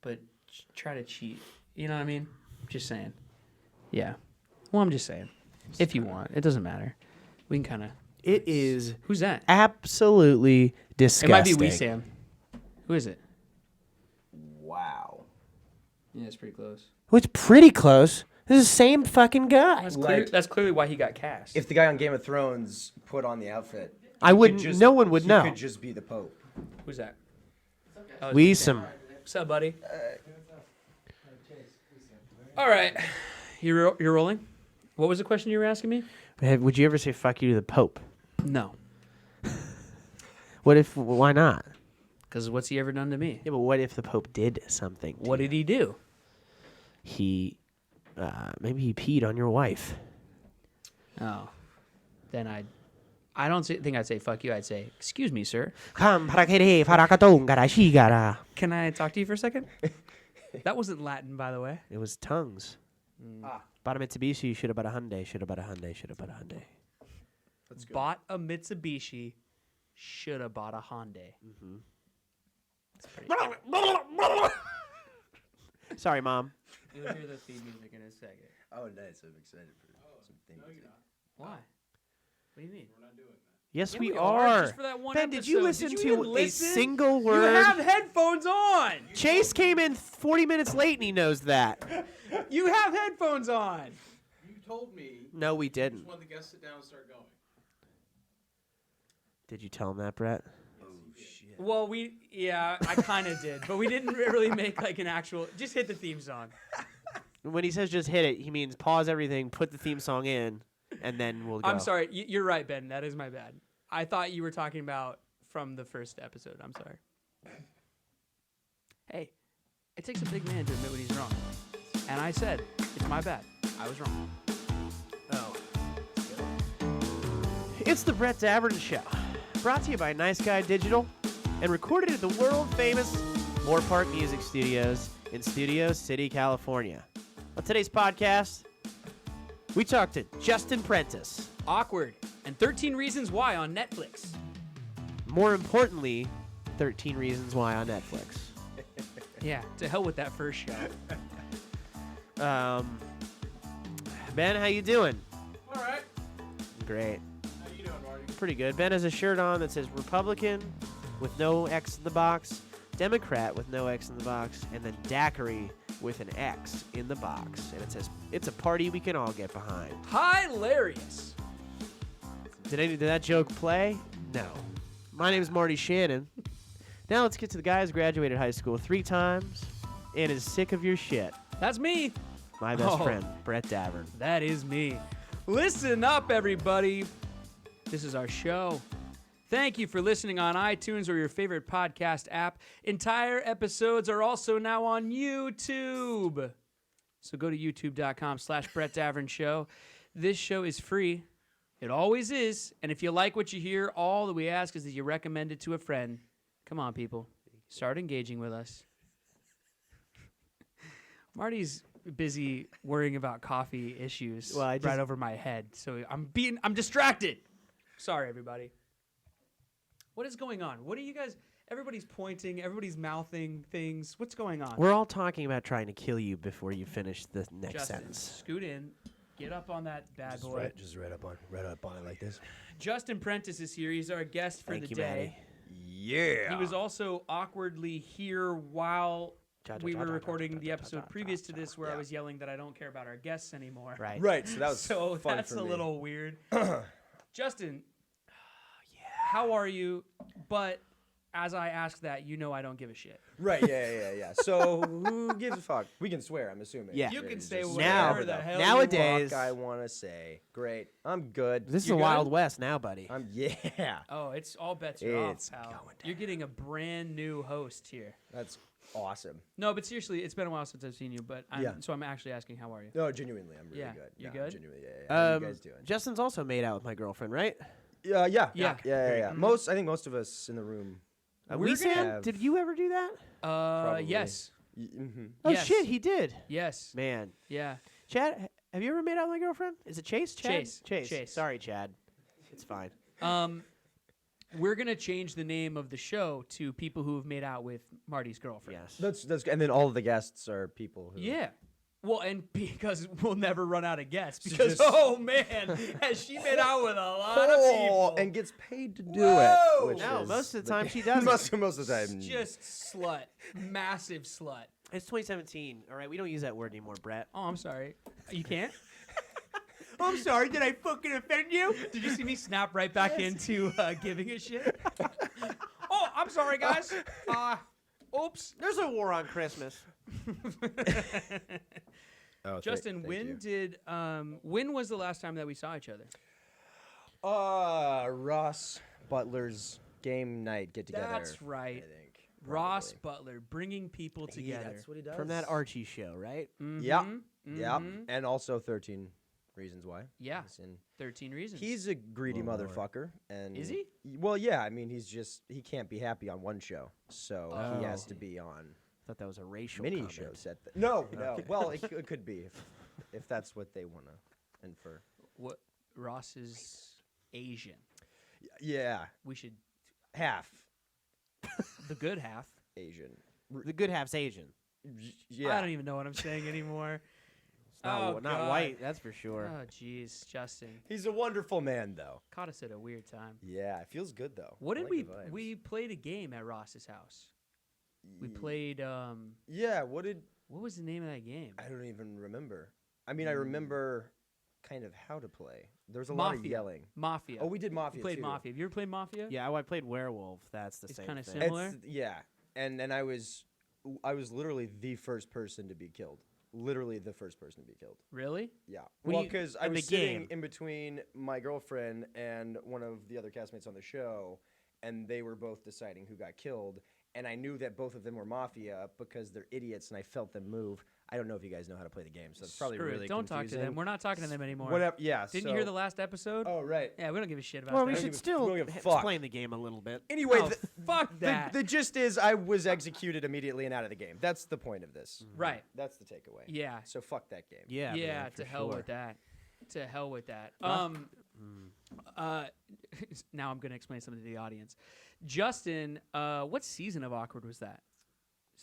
but try to cheat. You know what I mean? Just saying. Yeah. Well, I'm just saying. If you want, it doesn't matter. We can kind of. It is. Who's that? Absolutely disgusting. It might be Wee Sam. Who is it? Wow. Yeah, it's pretty close. Oh, it's pretty close. This is the same fucking guy. That's clearly why he got cast. If the guy on Game of Thrones put on the outfit, I wouldn't. No one would know. He could just be the Pope. Who's that? Wee Sam. What's up, buddy? All right. You're rolling? What was the question you were asking me? Would you ever say fuck you to the Pope? No. Why not? Because what's he ever done to me? Yeah, but what if the Pope did something? What did he do? Maybe he peed on your wife. Oh. Then I don't think I'd say fuck you. I'd say, excuse me, sir. Can I talk to you for a second? That wasn't Latin, by the way. It was tongues. Bought a Mitsubishi, should have bought a Hyundai, should have bought a Hyundai, should have bought a Hyundai. Bought a Mitsubishi, should have bought a Hyundai. Mm-hmm. Sorry, Mom. You'll hear the theme music in a second. Oh, nice. I'm excited for some things. No, you're not. Why? What do you mean? We're not doing that. Yes, Yeah, we are. are. Just for that one Ben, episode. did you listen to a single word? You have headphones on. Chase came in 40 minutes late, and he knows that. You have headphones on. You told me. No, we You didn't. just want the guests to sit down and start going. Did you tell him that, Brett? Oh, shit. Well, I kind of did, but we didn't really make like an actual. Just hit the theme song. When he says just hit it, he means pause everything, put the theme song in, and then we'll go. I'm sorry. You're right, Ben. That is my bad. I thought you were talking about from the first episode. I'm sorry. Hey, it takes a big man to admit when he's wrong. And I said, it's my bad. I was wrong. Oh. It's the Brett Davern Show, brought to you by Nice Guy Digital, and recorded at the world-famous Moore Park Music Studios in Studio City, California. On today's podcast, we talked to Justin Prentice. Awkward. And 13 Reasons Why on Netflix. More importantly, 13 Reasons Why on Netflix. Yeah, to hell with that first show. Ben, how you doing? All right. Great. How you doing, Marty? Pretty good. Ben has a shirt on that says Republican with no X in the box, Democrat with no X in the box, and then Daiquiri with an X in the box. And it says, it's a party we can all get behind. Hilarious. Did that joke play? No. My name is Marty Shannon. Now let's get to the guy who's graduated high school 3 times and is sick of your shit. That's me. My best friend, Brett Davern. That is me. Listen up, everybody. This is our show. Thank you for listening on iTunes or your favorite podcast app. Entire episodes are also now on YouTube. So go to youtube.com/Brett Davern Show. This show is free. It always is. And if you like what you hear, all that we ask is that you recommend it to a friend. Come on, people. Start engaging with us. Marty's busy worrying about coffee issues right over my head. So I'm distracted. Sorry, everybody. What is going on? What are you guys... Everybody's pointing. Everybody's mouthing things. What's going on? We're all talking about trying to kill you before you finish the next Justin, sentence. Scoot in. Get up on that bad boy. Just right up on it like this. Justin Prentice is here. He's our guest for the day. Yeah. He was also awkwardly here while we were recording the episode previous to this where I was yelling that I don't care about our guests anymore. Right. Right. So that was fun that's for a me. little weird. Justin, how are you? But as I ask that, you know I don't give a shit. Right. Yeah. So who gives a fuck? We can swear. I'm assuming. Yeah. You can It's say just whatever whatever the hell nowadays- fuck I want to say. Great. I'm good. This is You the good? Wild West now, buddy. Yeah. Oh, it's all bets are off, It's pal. going You're getting a brand new host here. That's awesome. No, but seriously, it's been a while since I've seen you. But so I'm actually asking, how are you? No, genuinely, I'm really Yeah. good. You No, good? Genuinely, yeah. How are you guys doing? Justin's also made out with my girlfriend, right? Yeah. Yeah. I think most of us in the room. We Sam, have- did you ever do that? Probably. Yes. Oh Yes. shit, he did. Yes. Man, Yeah. Chad, have you ever made out with my girlfriend? Is it Chase? Chad? Chase. Sorry, Chad. It's fine. We're gonna change the name of the show to people who have made out with Marty's girlfriend. Yes. That's and then all of the guests are people who. Yeah. Well, and because we'll never run out of guests. So Because just- oh man, has she been out with a lot of Oh, people and gets paid to do Whoa! it. Which No, is most of the time she doesn't. most of the time. Just slut, massive slut. It's 2017. All right, we don't use that word anymore, Brett. Oh, I'm sorry. You can't. I'm sorry. Did I fucking offend you? Did you see me snap right back into giving a shit? Oh, I'm sorry, guys. Oops. There's a war on Christmas. Oh, Justin, thank when you. did when was the last time that we saw each other? Ross Butler's game night get together. That's right. I think Ross probably. Butler bringing people together. That's what he does. From that Archie show, right? Yeah. Mhm, Yeah. mhm. And also 13 Reasons Why. Yeah. He's in- 13 reasons. He's a greedy Oh, Lord. motherfucker, and Is he? Well, yeah. I mean, he can't be happy on one show, so he Oh. has to be on I thought that was a racial many comment. shows. No. Well, it could be if that's what they want to infer. What Ross is Asian. Yeah, We should half the good half. Asian. The good half's Asian. Yeah. I don't even know what I'm saying anymore. It's not, Oh, not God. white, that's for sure. Oh jeez, Justin He's a wonderful man, though. caught us at a weird time. Yeah, it feels good though. What I did like the vibes. we played a game at Ross's house? We played Yeah, what did what was the name of that game? I don't even remember. I mean, I remember kind of how to play. There was a lot of Mafia. yelling. Mafia. Oh, we did Mafia We played too. Mafia. Have you ever played Mafia? Yeah, I played Werewolf. That's the It's same kinda thing. similar. Yeah, and I was literally the first person to be killed. Literally the first person to be killed. Really? Yeah. What do Well, you- because I in the was sitting game? in between my girlfriend and one of the other castmates on the show, and they were both deciding who got killed. And I knew that both of them were mafia because they're idiots, and I felt them move. I don't know if you guys know how to play the game, so it's probably Screw it. really Don't talk to them. confusing. We're not talking to them anymore. Whatever. Yeah. Didn't you hear the last episode? Oh, right. Yeah, we don't give a shit about Well, that. we don't should give a- still we don't give a fuck. explain the game a little bit. Anyway, Oh, fuck that. The gist is I was executed immediately and out of the game. That's the point of this. Right. That's the takeaway. Yeah. So fuck that game. Yeah, Yeah, man, to for hell sure. with that. To hell with that. Mm. Now I'm going to explain something to the audience. Justin, what season of Awkward was that?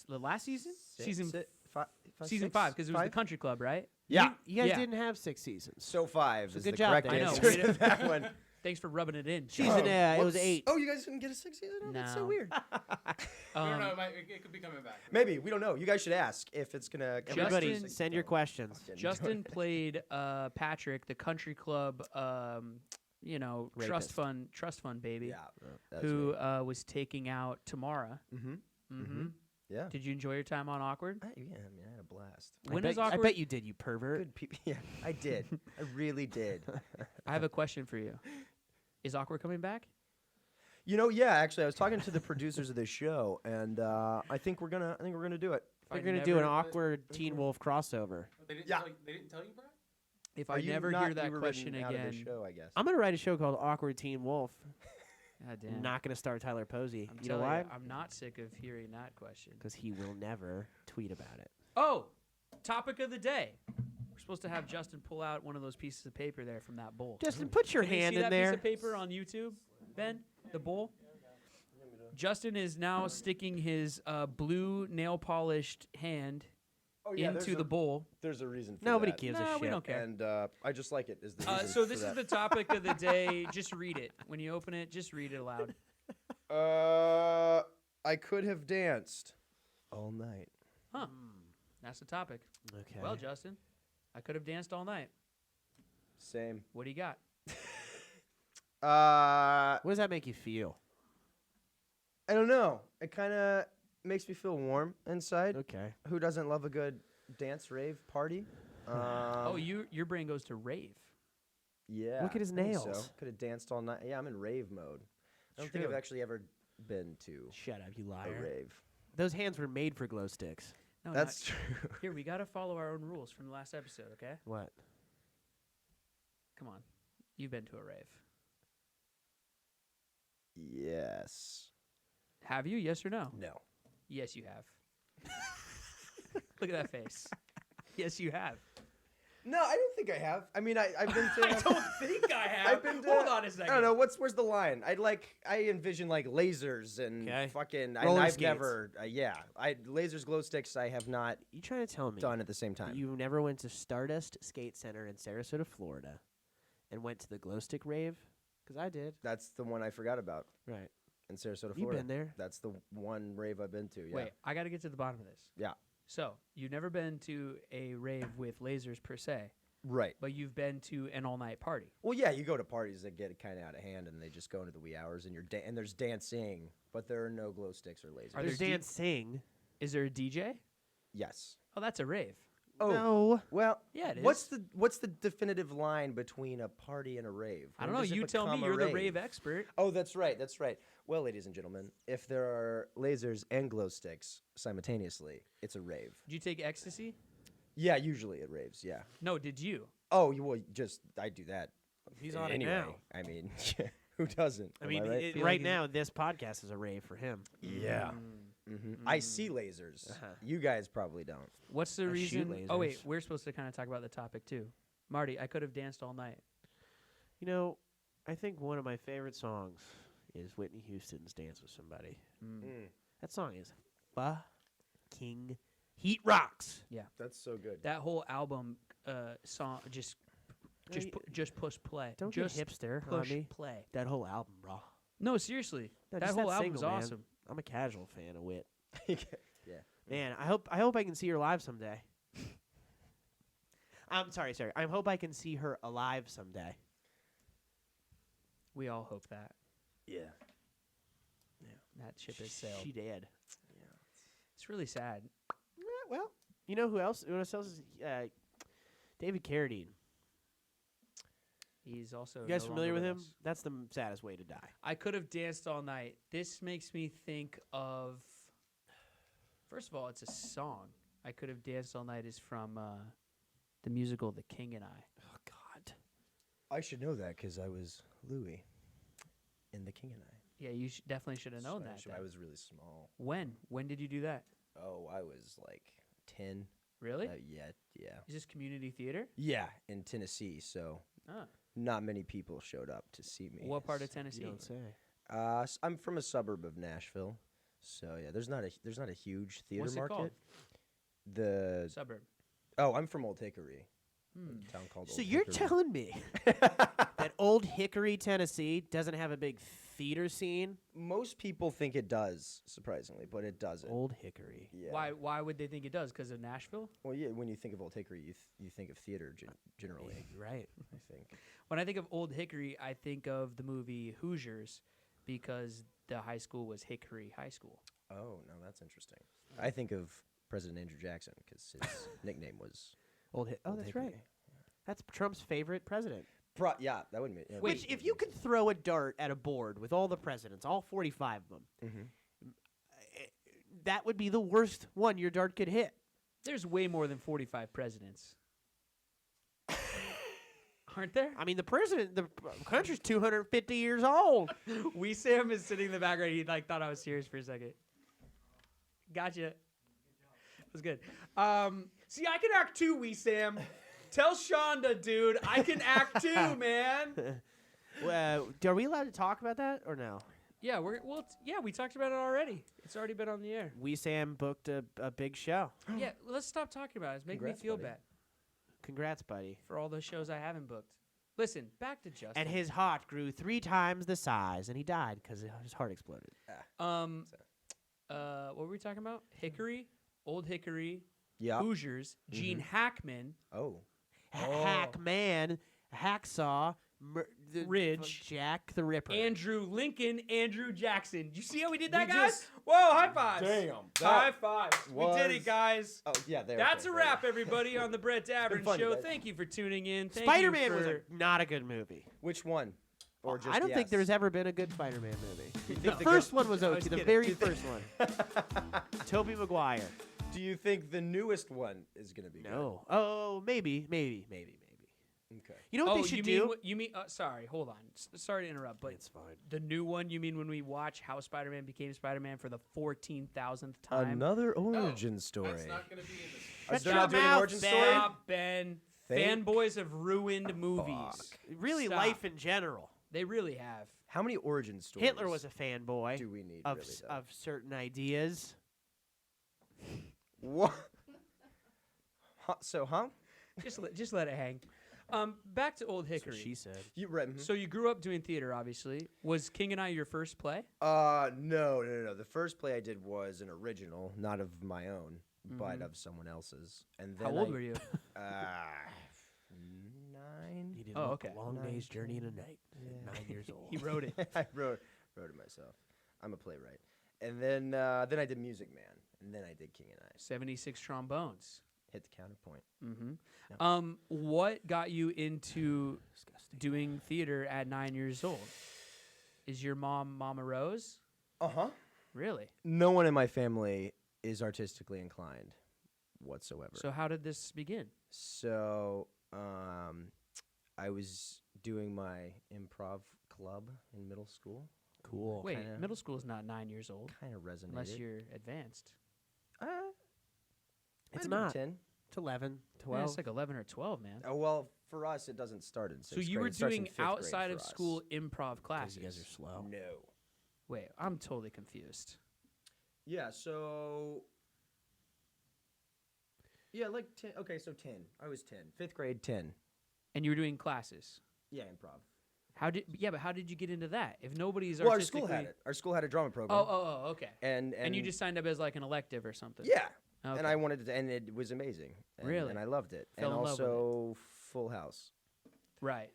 The last season? Season Six, 5, because it was the five? country club, right? Yeah. You guys Yeah. didn't have 6 seasons. So 5 So is good the job, correct Dan. I know, answer way to to- that one. Thanks for rubbing it in. Season, Oh, it was whoops. 8. Oh, you guys didn't get a 6th season? Oh, that's so No. weird. I don't know. It could be coming back. Maybe. We don't know. You guys should ask if it's going to come back. Everybody, Justin- send your questions. Justin played Patrick, the country club, Rapist. trust fund baby, Yeah. That's who was taking out Tamara. Mm-hmm. Mm-hmm. Yeah. Did you enjoy your time on Awkward? I had a blast. When I is bet, Awkward? I bet you did, you pervert. Good people. Yeah, I did. I really did. I have a question for you. Is Awkward coming back? Yeah. Actually, I was talking to the producers of this show, and I think we're gonna do it. We're I going to do an never- awkward Teen Wolf crossover. They didn't Yeah. They didn't tell you, Brett? If Are I you never not- hear that you were question written out of the again, show, I guess. I'm going to write a show called Awkward Teen Wolf. God damn. Not going to star Tyler Posey. I'm You know telling why? I'm not sick of hearing that question. Because he will never tweet about it. Oh, topic of the day. We're supposed to have Justin pull out one of those pieces of paper there from that bowl. Justin, put your Can you hand see in that there. piece of paper on YouTube, Ben? The bowl? Justin is now sticking his blue nail polished hand into the bowl. There's a reason for Nobody that. gives No, a we shit. don't care. And I just like it. Is the reason So for this is that. the topic of the day. Just read it. When you open it, just read it aloud. I could have danced all night. Huh. That's the topic. Okay. Well, Justin, I could have danced all night. Same. What do you got? What does that make you feel? I don't know. It kind of makes me feel warm inside. Okay. Who doesn't love a good dance rave party? Your brain goes to rave. Yeah. Look at his I think nails. So. Could have danced all night. Yeah, I'm in rave mode. I don't think True. I've actually ever been to Shut up, you a liar. rave. Those hands were made for glow sticks. No, That's not- true. Here, we got to follow our own rules from the last episode, okay? What? Come on. You've been to a rave. Yes. Have you? Yes or no? No. Yes, you have. Look at that face. Yes, you have. No, I don't think I have. I mean, I've been to. I don't think I have. I've been to, Hold on a second. I don't know. Where's the line? I envision like lasers and fucking. Roller I've skates. never. Lasers, glow sticks. I have not You trying to tell me done at the same time. you never went to Stardust Skate Center in Sarasota, Florida, and went to the glow stick rave? Because I did. That's the one I forgot about Right. in Sarasota, Florida. You've been there. That's the one rave I've been to. Yeah. Wait, I got to get to the bottom of this. Yeah. So, you've never been to a rave with lasers per se, Right. but you've been to an all-night party. Well, yeah, you go to parties that get kind of out of hand, and they just go into the wee hours, and and there's dancing, but there are no glow sticks or lasers. Are There's there dancing. Is there a DJ? Yes. Oh, that's a rave. Oh. No. Well, Yeah, it is. What's the definitive line between a party and a rave? I don't When know. does it You tell me. become a You're the rave expert. Oh, that's right. That's right. Well, ladies and gentlemen, if there are lasers and glow sticks simultaneousally, it's a rave. Did you take ecstasy? Yeah, usually it raves. Yeah. No, did you? Oh, I do that. He's on it anyway. now. I mean, who doesn't? I Am mean, right? Feel right like he's- now, this podcast is a rave for him. Yeah. I see lasers. Uh-huh. You guys probably don't. What's the I shoot reason? Oh wait, lasers. we're supposed to kind of talk about the topic too. Marty, I could have danced all night. You know, I think one of my favorite songs is Whitney Houston's "Dance with Somebody." That song is fucking heat rocks. That's so good. That whole album, song, just push play. Don't just get hipster push on me. play. That whole album, bro. No, seriously, No, that just whole album's single, man. awesome. I'm a casual fan of Whit. Yeah. Man, I hope I can see her live someday. I'm sorry. I hope I can see her alive someday. We all hope that. Yeah. That ship has sailed. She did. It's really sad. Well, you know who else? Who else is David Carradine? He's also. You guys no familiar longer with him? us. That's the saddest way to die. I could have danced all night. This makes me think of. First of all, it's a song. I could have danced all night is from the musical The King and I. Oh God. I should know that because I was Louis in The King and I. Yeah, you definitely should have known So that. I then. was really small. When? When did you do that? Oh, I was like 10. Really? Yeah. Is this community theater? Yeah, in Tennessee. So Ah. not many people showed up to see me. What part of You Tennessee? don't say. I'm from a suburb of Nashville, so yeah. There's not a huge theater What's it market. called? The Suburb. I'm from Old Hickory, Hmm. a town called. So Old you're Hickory. telling me that Old Hickory, Tennessee, doesn't have a big theater scene? Most people think it does, surprisingly, but it doesn't. Old Hickory. Yeah. Why would they think it does? Because of Nashville? Well, yeah. When you think of Old Hickory, you think of theater generally. Right. I think. When I think of Old Hickory, I think of the movie Hoosiers because the high school was Hickory High School. Oh no, that's interesting. I think of President Andrew Jackson because his nickname was. Oh, Old that's Hickory. right. That's Trump's favorite president. Yeah, that wouldn't be. Yeah, Which, if you could throw a dart at a board with all the presidents, all 45 of them, Mhm. that would be the worst one your dart could hit. There's way more than 45 presidents. Aren't there? I mean, the country's 250 years old. Wee Sam is sitting in the background. He thought I was serious for a second. Gotcha. It was good. See, I can act too, Wee Sam. Tell Shonda, dude, I can act too, man. Are we allowed to talk about that or no? Yeah, we talked about it already. It's already been on the air. We Sam booked a big show. Yeah, let's stop talking about it. It's making me Congrats, feel buddy. bad Congrats, buddy. for all those shows I haven't booked. Listen, back to Justin. And his heart grew 3 times the size, and he died because his heart exploded. What were we talking about? Hickory, Old Hickory, Yeah. Hoosiers, Gene Hackman, Oh. Hackman, Hacksaw, Ridge, Jack the Ripper. Andrew Lincoln, Andrew Jackson. You see how we did that, We guys? just- Whoa, high fives. Damn, High that fives. We did it, was- guys. Oh yeah, there. That's a wrap, everybody, on the Brett Davern fun, Show. guys. Thank you for tuning in. Thank Spider-Man you was for... not a good movie. Which one? Or just I don't think yes? there's ever been a good Spider-Man movie. The the first good- one was I was okay. The kidding. very first one. Tobey Maguire. Do you think the newest one is gonna be? No. Oh, maybe. Good? Okay. You know what they should you do? mean you mean? Sorry, hold on. Sorry to interrupt, but It's fine. the new one. You mean when we watch how Spider-Man became Spider-Man for the 14,000th time? Another origin story. That's not going to be in this. Are Shut they your not doing an mouth, origin Ben. story? Stop, Ben. Fanboys have ruined movies. Really, Stop. life in general. They really have. How many origin stories? Hitler was a fanboy Do we need of really, though? of certain ideas. What? Huh? Just let it hang. Back to Old Hickory. She said. You read? So you grew up doing theater, obviously. Was King and I your first play? No. The first play I did was an original, not of my own, but of someone else's. And then How old were you? 9. He did Oh, a okay. long day's journey in a night. 9 years old. He wrote it. I wrote it myself. I'm a playwright. And then I did Music Man, and then I did King and I. 76 trombones. Hit the counterpoint. Mm-hmm. What got you into doing theater at 9 years old? Is your mom Mama Rose? Uh-huh. Really? No one in my family is artistically inclined whatsoever. So how did this begin? So, I was doing my improv club in middle school. Cool. Wait, kinda- middle school is not 9 years old Kind of resonated. unless you're advanced. It's Might have not. been 10. It's 11, Yeah, 12. it's like 11 or 12, man. Oh, well, for us, it doesn't start in 6th So grade. you were It starts in doing 5th grade outside for of us. school improv Because classes. you guys are slow. No. Wait, I'm totally confused. Yeah, so... Yeah, like 10. Okay, so 10. I was 10. 5th grade, 10. And you were doing classes. Yeah, improv. But how did you get into that? If nobody's Well, our artistically... school had it. Our school had a drama program. Oh, okay. And you just signed up as like an elective or something. Yeah. Okay. And I wanted to, and it was amazing. And, Really? And I loved it. Fell and in love with it. also Full House. Right.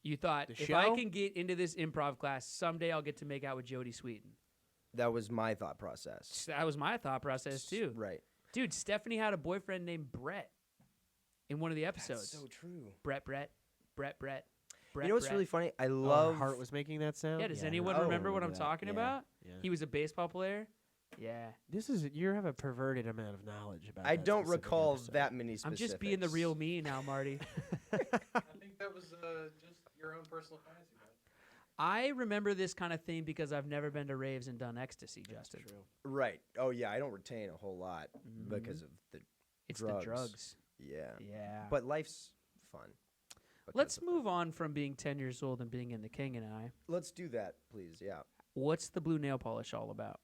You thought, The if I show? can get into this improv class, someday I'll get to make out with Jodie Sweetin. That was my thought process. That was my thought process, too. Right. Dude, Stephanie had a boyfriend named Brett in one of the episodes. That's so true. Brett. You know what's really funny? I Oh, love... her heart was making that sound? Yeah, does I anyone Oh, remember what I'm yeah, talking yeah. about? Yeah. He was a baseball player. Yeah. This is you have a perverted amount of knowledge about. I that don't specific recall episode. that many I'm specifics. just being the real me now, Marty. I think that was just your own personal fantasy, man. I remember this kind of thing because I've never been to raves and done ecstasy, Justin. Right. Oh, yeah, I don't retain a whole lot because of the It's drugs. the drugs. Yeah. Yeah. But life's fun. Let's because of move on from being 10 years old and being in The King and I. that. Let's do that, please. Yeah. What's the blue nail polish all about?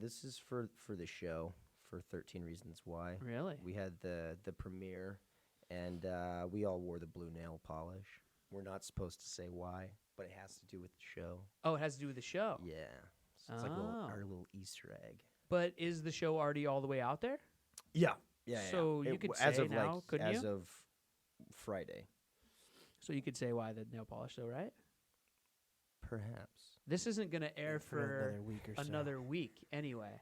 This is for the show, for 13 Reasons Why. Really? We had the premiere, and we all wore the blue nail polish. We're not supposed to say why, but it has to do with the show. Oh, it has to do with the show. Yeah. So it's like Oh. our little Easter egg. But is the show already all the way out there? Yeah. Yeah. So you could as say of now, like, couldn't as you? of Friday, So you could say why the nail polish, though, right? perhaps. This isn't going to air for another week or so. another week anyway.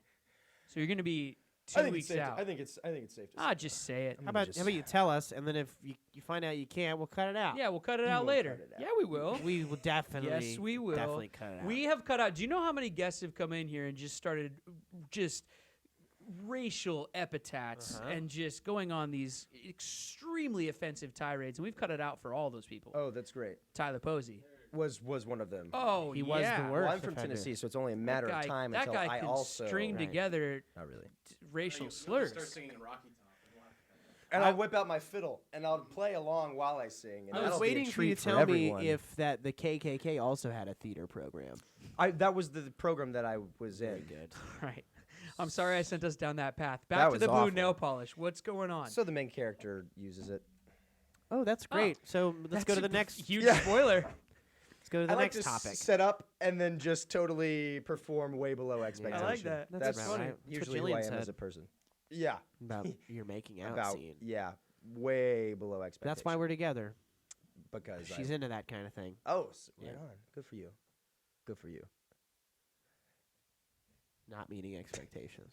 So you're going to be 2 weeks out. I think it's safe to Ah, just say it. How about you tell us, and then if you find out you can't, we'll cut it out. Yeah, we'll cut it You out will later. cut it out. Yeah, we will. We will definitely. Yes, we will. Definitely cut it out. We have cut out. Do you know how many guests have come in here and just started just racial epithets and just going on these extremely offensive tirades? And we've cut it out for all those people. Oh, that's great. Tyler Posey. Was one of them. Oh, He was the yeah. worst. Well, I'm from offender. Tennessee, so it's only a matter That of guy- time that until guy I can also string Right. together Not really. racial You slurs. Start singing Rocky Top. and we'll have to cut it out. And I'll whip out my fiddle and I'll play along while I sing. And I was that'll be a waiting for you treat to tell me everyone. if that the KKK also had a theater program. that was the program that I was in. Very good. Right. I'm sorry I sent us down that path. That Back to was the blue awful. nail polish. What's going on? So the main character uses it. Oh, that's great. So let's go to the next. huge Yeah. spoiler. Let's go to the I like next to topic. set up and then just totally perform way below expectations. that. That's That's about right. That's what usually who I Jillian am as said. a person. Yeah. About your making out About scene. way below expectations. That's why we're together. because She's into that kind of thing. Oh, right Yeah. on. Good for you. Good for you. Not meeting expectations.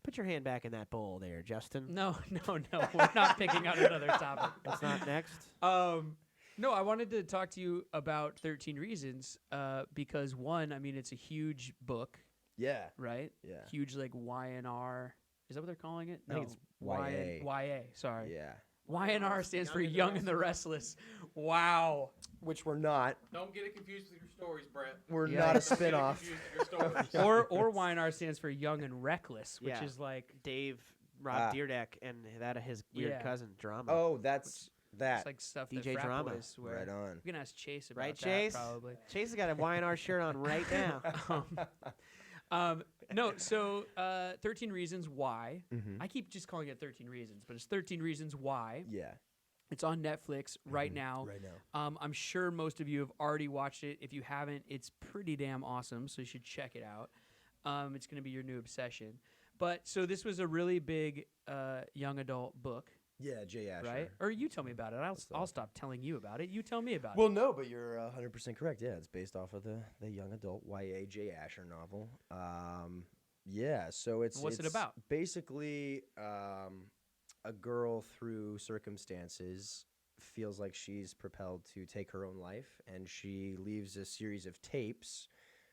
Put your hand back in that bowl there, Justin. No. We're not picking out another topic. That's not next. No, I wanted to talk to you about 13 Reasons because, one, I mean, it's a huge book, Yeah. right? Yeah. Huge, like, YNR. Is that what they're calling it? I think it's YA. YA, sorry. Yeah. YNR stands for Young and the Restless. Wow. Which we're not. Don't get it confused with your stories, Brett. We're Yeah. not a Don't get it spin-off. confused with your stories. Or YNR stands for Young and Reckless, which Yeah. is like Dave Rob Dyrdek and that his weird cousin Drama. Oh, that's that. It's like stuff DJ that frat Drama. boys wear. Right on. We can ask Chase about Right, that Chase? probably. Chase has got a Y&R shirt on right now. No, so 13 Reasons Why. Mhm. I keep just calling it 13 Reasons, but it's 13 Reasons Why. Yeah. It's on Netflix right now. Right now. I'm sure most of you have already watched it. If you haven't, it's pretty damn awesome, so you should check it out. It's going to be your new obsession. But so this was a really big young adult book, Yeah, Jay Asher. right? Or you tell me about it. I'll stop telling you about it. You tell me about Well, it. no, but you're 100% correct. Yeah, it's based off of the young adult YA Jay Asher novel. Yeah, so What's it about? Basically, a girl through circumstances feels like she's propelled to take her own life, and she leaves a series of tapes,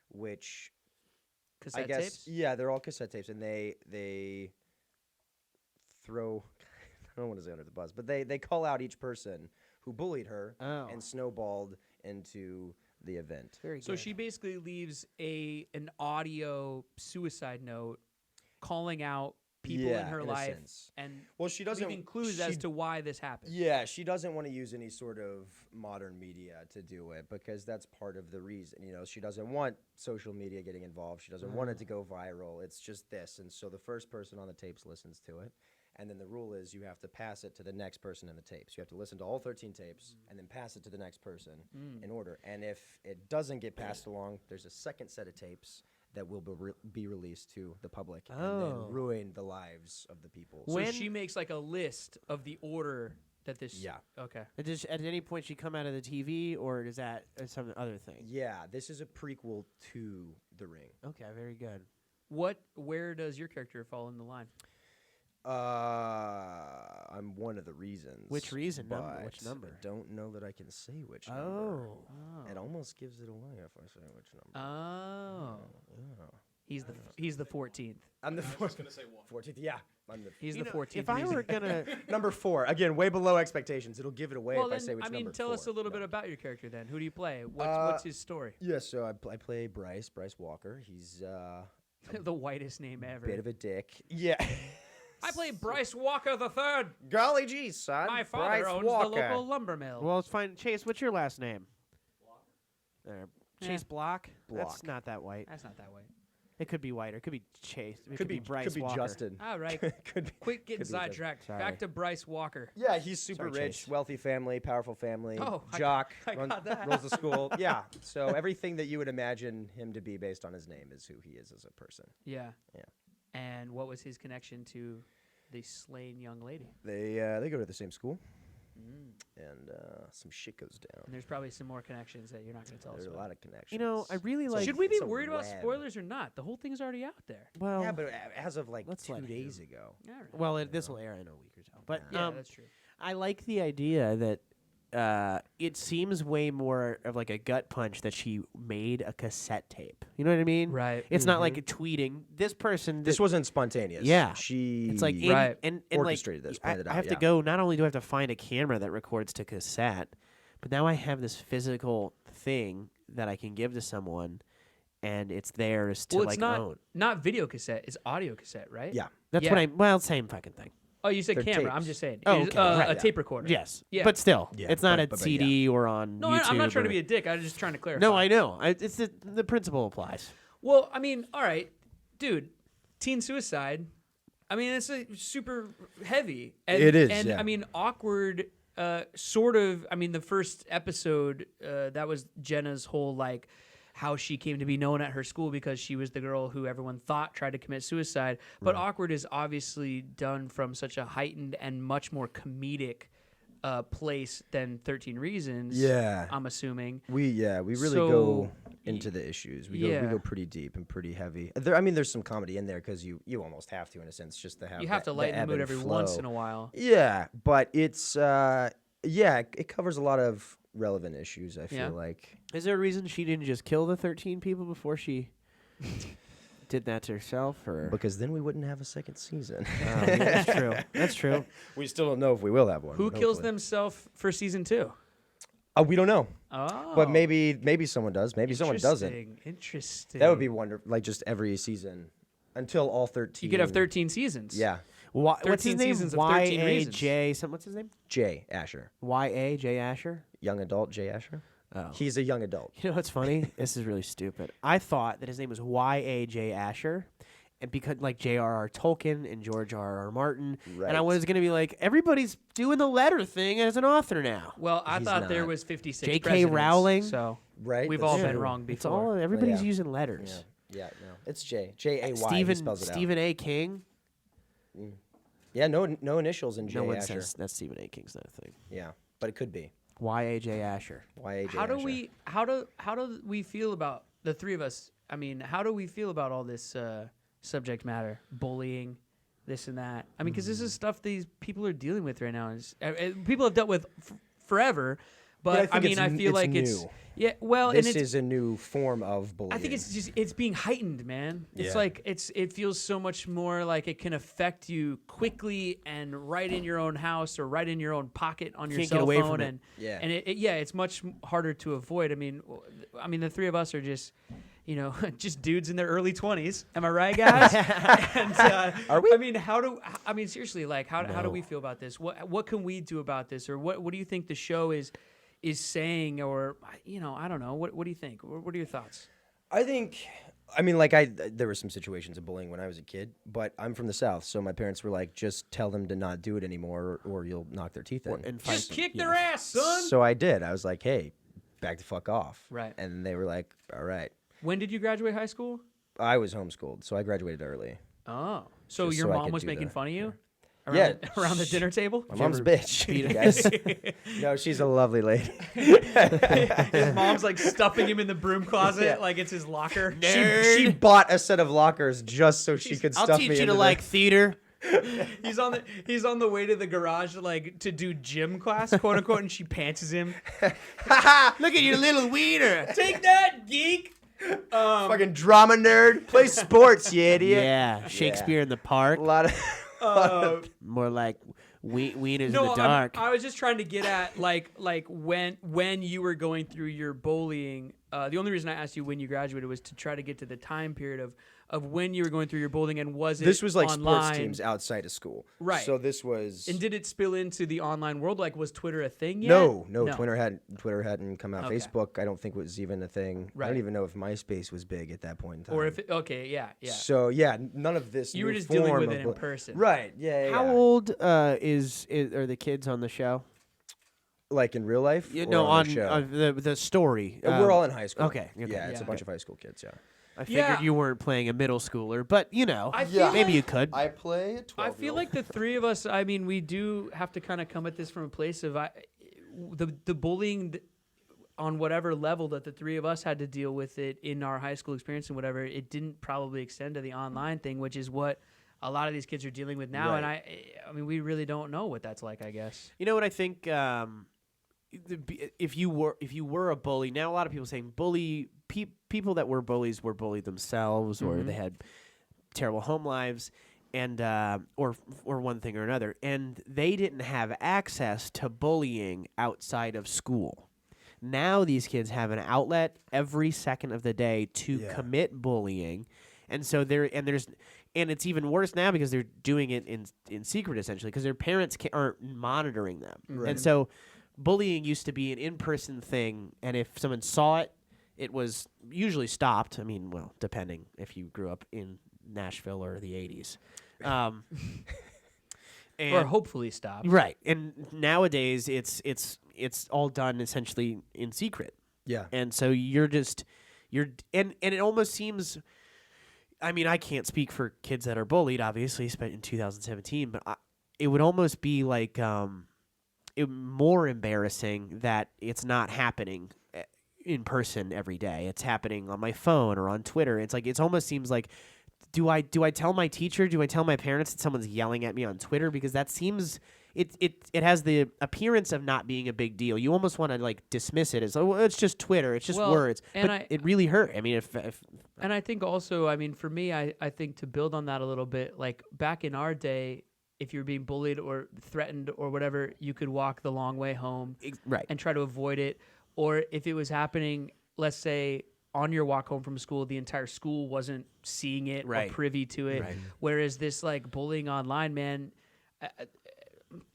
which Cassette I guess tapes? yeah, they're all cassette tapes, and they throw. I don't want to say under the bus, but they call out each person who bullied her Oh. and snowballed into the event. Very So good. she basically leaves an audio suicide note calling out people in her a life sense. and Well, she doesn't leaving clues as to why this happened. Yeah, she doesn't want to use any sort of modern media to do it because that's part of the reason. You know, she doesn't want social media getting involved. She doesn't want it to go viral. It's just this. And so the first person on the tapes listens to it. And then the rule is you have to pass it to the next person in the tapes. You have to listen to all 13 tapes and then pass it to the next person in order. And if it doesn't get passed along, there's a second set of tapes that will be released to the public and Oh. then ruin the lives of the people. So When- she makes like a list of the order that this. Yeah. Okay. Does at any point she come out of the TV, or is that some other thing? Yeah, this is a prequel to The Ring. Okay, very good. Where does your character fall in the line? I'm one of the reasons. Which reason? Which but number? I don't know that I can say which number. Oh. It almost gives it away if I say which number. Oh. Yeah. He's the 14th. I'm the I was just gonna say one. 14th. Yeah, I'm the He's You the know, 14th. if I reason. were gonna, number 4. Again, way below expectations. It'll give it away well, if I then, say which I mean, number. tell us a 4. little No. bit about your character then. Who do you play? What's his story? Yeah, so I play Bryce Walker. He's The whitest name ever. bit of a dick. Yeah. I play Bryce Walker the Third. Golly gee, son. My father Bryce owns Walker. the local lumber mill. well, it's fine. Chase, what's your last name? There, Chase Block. That's Block. not that white. That's not that way. It could be white, or it could be Chase. It Could be Bryce could be Walker. Justin. All right. could be. Quit getting Could be Justin. sidetracked. Sorry. Back to Bryce Walker. Yeah, he's super Sorry, rich, Chase. wealthy family, powerful family. Oh, jock, I got that. runs the school. Yeah, so everything that you would imagine him to be based on his name is who he is as a person. Yeah. Yeah. And what was his connection to the slain young lady? They go to the same school, Mm. and some shit goes down. And there's probably some more connections that you're not going to tell us There's a about. lot of connections. You know, I really like. Should we be it's a worried about web. spoilers or not? The whole thing's already out there. Well, Yeah, but as of like Let's 2 let days him. ago. All right. well, this will air in a week or so. But Yeah, that's true. I like the idea that it seems way more of like a gut punch that she made a cassette tape. You know what I mean? Right. It's not like a tweeting. This person. This wasn't spontaneous. Yeah. she. It's like Right. and orchestrated like, this, planned it I out, have to yeah. go. Not only do I have to find a camera that records to cassette, but now I have this physical thing that I can give to someone, and it's theirs to Well, like it's not own. not video cassette. It's audio cassette, right? Yeah. That's yeah. what I. Well, same fucking thing. Oh, you said They're camera. I'm tapes. just saying. Oh, It is, okay, right, a yeah. tape recorder. Yes. Yeah. But still, Yeah, it's not but- a but CD or on No, YouTube. I'm not trying to or- be a dick. I'm just trying to clarify. No, I know. It's the principle applies. Well, I mean, all right, dude, teen suicide. I mean, it's a super heavy. And, It is, and yeah. I mean, awkward. Sort of. I mean, the first episode that was Jenna's whole like how she came to be known at her school because she was the girl who everyone thought tried to commit suicide. But awkward is obviously done from such a heightened and much more comedic place than 13 Reasons. Yeah. I'm assuming. We really So, go into the issues. We yeah. go pretty deep and pretty heavy. There's some comedy in there because you almost have to in a sense just to have. You have to lighten the ebb mood and every flow. once in a while. Yeah, but it's it covers a lot of relevant issues. I feel Yeah. like. Is there a reason she didn't just kill the 13 people before she did that to herself? Or Because then we wouldn't have a second season. yeah, that's true. That's true. We still don't know if we will have one. Who but kills hopefully. themselves for season 2? We don't know. Oh, But maybe someone does. Maybe someone doesn't. Interesting. That would be wonderful. Like just every season until all 13. You could have 13 seasons. Yeah. What's 13 his name? seasons of 13 Reasons. Y-A-J. What's his name? Jay Asher, Y-A-J Asher. young adult Jay Asher. Oh. He's a young adult. You know what's funny? This is really stupid. I thought that his name was Y-A-J Asher, and because like J.R.R. Tolkien and George R.R. Martin, Right. and I was gonna be like, everybody's doing the letter thing as an author now. Well, I He's thought there not. was 56 J.K. presidents, Rowling. So Right. we've That's all been true. wrong It's before. all everybody's Yeah. using letters. Yeah. No. It's Jay. J-A-Y. He Stephen spells it out. Stephen A. King. Yeah. No initials in Jay No one Asher. says that's Stephen A. King's not a thing. Yeah, but it could be. Y-A-J Asher. Y-A-J How do Asher. we feel about the three of us? I mean, how do we feel about all this subject matter, bullying, this and that? I mean, because this is stuff these people are dealing with right now. People have dealt with forever, but I think mean, I feel like it's new. yeah. Well, This and it's is a new form of bullying. I think it's being heightened, man. It's Yeah. like it feels so much more like it can affect you quickly and right in your own house or right in your own pocket on your Can't cell get away phone, from it. and Yeah. and it's much harder to avoid. I mean, the three of us are just. Just dudes in their early 20s. Am I right, guys? And, Are we? I mean, seriously, like, how do we feel about this? What can we do about this? Or what do you think the show is saying? Or, I don't know. What do you think? What are your thoughts? I think, there were some situations of bullying when I was a kid, but I'm from the South, so my parents were like, just tell them to not do it anymore or you'll knock their teeth in. And Just fight kick them. their ass, son. So I did. I was like, hey, back the fuck off. Right. And they were like, all right. When did you graduate high school? I was homeschooled, so I graduated early. Oh, so Just your so I mom could was do making the- fun of you? Around Yeah. around the dinner table? My mom's a bitch. you guys. No, she's a lovely lady. His mom's like stuffing him in the broom closet Yeah. like it's his locker. She bought a set of lockers just so she could I'll stuff teach me you into to the- like theater. He's on the way to the garage to do gym class, quote unquote, and she pantses him. Look at your little wiener. Take that, geek. Fucking drama nerd. Play sports, you idiot. Yeah, Shakespeare in the Park. A lot of More like wieners in No, the dark. I was just trying to get at like when you were going through your bullying. The only reason I asked you when you graduated was to try to get to the time period of when you were going through your bullying, and was it This was like online? sports teams outside of school. Right. So this was And did it spill into the online world? Like, was Twitter a thing yet? No, Twitter hadn't come out. Okay. Facebook, I don't think was even a thing. I Right. don't even know if MySpace was big at that point in time. Or if it, okay, yeah. So yeah, none of this. You were new just dealing form with of it in person. Right. Yeah. How yeah. old are the kids on the show? Like in real life? You or know, on on the show? the story. We're all in high school. okay. Yeah, it's Yeah. a bunch of high school kids. Yeah. I figured Yeah. you weren't playing a middle schooler, but I feel maybe like- you could. I play a 12. I feel like the three of us. I mean, we do have to kind of come at this from a place of the bullying on whatever level that the three of us had to deal with it in our high school experience and whatever. It didn't probably extend to the online thing, which is what a lot of these kids are dealing with now. Right. And I mean, we really don't know what that's like, I guess. You know what I think? If you were a bully, now a lot of people saying people that were bullies were bullied themselves, or they had terrible home lives, and or one thing or another, and they didn't have access to bullying outside of school. Now these kids have an outlet every second of the day to commit bullying, and so and it's even worse now because they're doing it in secret essentially because their parents aren't monitoring them, and so bullying used to be an in-person thing, and if someone saw it, it was usually stopped. I mean, well, depending if you grew up in Nashville or the 80s. Or hopefully stop. Right. And nowadays it's all done essentially in secret. Yeah. And so and it almost seems, I mean, I can't speak for kids that are bullied, obviously, in 2017, but it would almost be like more embarrassing that it's not happening in person every day. It's happening on my phone or on Twitter. It's like, it almost seems like, do I tell my teacher? Do I tell my parents that someone's yelling at me on Twitter? Because that seems it has the appearance of not being a big deal. You almost want to like dismiss it as, oh, well, it's just Twitter, it's just words. But it really hurt. I mean, if and I think also, I mean, for me, I think to build on that a little bit, like back in our day, if you were being bullied or threatened or whatever, you could walk the long way home right. and try to avoid it. Or if it was happening, let's say on your walk home from school, the entire school wasn't seeing it Right. or privy to it. Right. Whereas this like bullying online, man,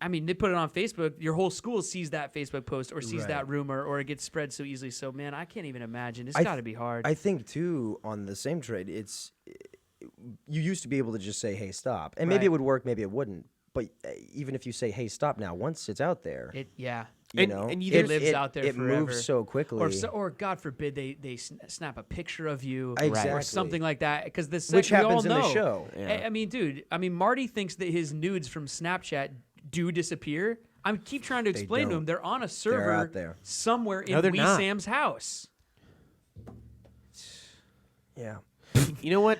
I mean, they put it on Facebook. Your whole school sees that Facebook post or sees that rumor, or it gets spread so easily. So, man, I can't even imagine. It's got to be hard. I think too on the same trade, you used to be able to just say, "Hey, stop," and maybe Right. it would work, maybe it wouldn't. But even if you say, "Hey, stop," now once it's out there, you And- know, and you- It lives out there It forever. moves so quickly. or God forbid they snap a picture of you Exactly. or something like that, because Which we all happens in the know. show. Yeah. I mean, dude, Marty thinks that his nudes from Snapchat do disappear. I keep trying to explain to don't. him they're on a server out there. somewhere in No, they're Wee not. Sam's house. Yeah. You know what?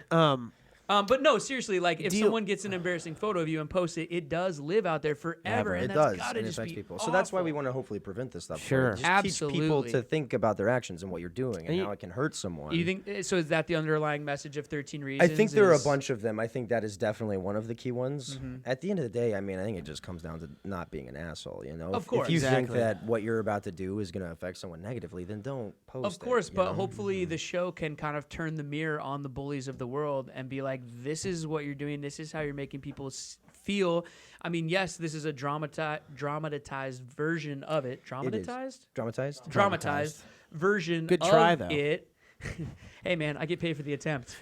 But no, seriously, like if Do you- someone gets an embarrassing photo of you and posts it, it does live out there forever, and It that's does. gotta It just affects be people. So that's why we awful. want to hopefully prevent this stuff. Sure. Just teach people Absolutely. to think about their actions and what you're doing and you- how it can hurt someone. You think so? Is that the underlying message of 13 Reasons? I think there are a is- bunch of them. I think that is definitely one of the key ones. Mm-hmm. At the end of the day, I mean, I think it just comes down to not being an asshole. You know, Of course. if you think Exactly. that what you're about to do is going to affect someone negatively, then don't post. Of course, it, but you know? hopefully the show can kind of turn the mirror on the bullies of the world and be like, this is what you're doing. This is how you're making people feel. I mean, yes, this is a dramatized version of it. Dramatized? dramatized. Version Good try, of though. it. Hey, man, I get paid for the attempt.